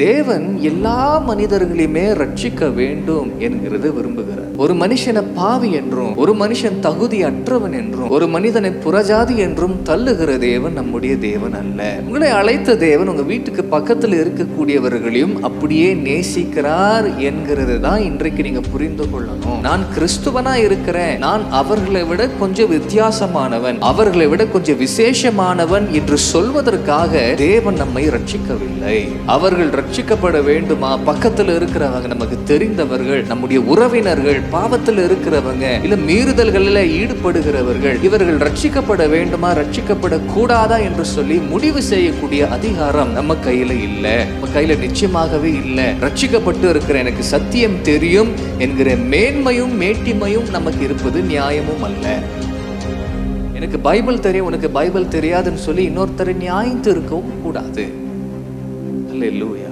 தேவன் எல்லா மனிதர்களையுமே ரட்சிக்க வேண்டும் என்கிறது விரும்புகிறார். ஒரு மனுஷனை பாவி என்றும், ஒரு மனுஷன் தகுதி அற்றவன் என்றும், ஒரு மனிதனை புறஜாதி என்றும் தள்ளுகிற தேவன் நம்முடைய தேவன் அல்ல. உங்களை அழைத்த தேவன் உங்க வீட்டுக்கு பக்கத்தில் இருக்கக்கூடியவர்களையும் அப்படியே நேசிக்கிறார் என்கிறது தான் இன்றைக்கு நீங்க புரிந்து கொள்ளணும். நான் கிறிஸ்துவனா இருக்கிறேன், நான் அவர்களை விட கொஞ்சம் வித்தியாசமானவன், அவர்களை விட கொஞ்சம் விசேஷமானவன் என்று சொல்வதற்காக தேவன் நம்மை ரட்சிக்கவில்லை. அவர்கள் ரட்சிக்கப்பட வேண்டுமா? பக்கத்தில் இருக்கிறவங்க, நமக்கு தெரிந்தவர்கள், நம்முடைய உறவினர்கள், பாவத்தில் இருக்கிறவங்க, இல்ல மீறுதல்களில் ஈடுபடுகிறவர்கள், இவர்கள் ரட்சிக்கப்பட வேண்டுமா, ரட்சிக்கப்பட கூடாதா என்று சொல்லி முடிவு செய்யக்கூடிய அதிகாரம் நம்ம கையில இல்ல. நம்ம கையில நிச்சயமாகவே இல்ல. ரட்சிக்கப்பட்டு இருக்கிற எனக்கு சத்தியம் தெரியும் என்கிற மேன்மையும் மேட்டிமையும் நமக்கு இருப்பது நியாயமும் அல்ல. எனக்கு பைபிள் தெரியும், உனக்கு பைபிள் தெரியாதுன்னு சொல்லி இன்னொருத்தரை நியாயத்து இருக்கவும் கூடாது. அல்லேலூயா.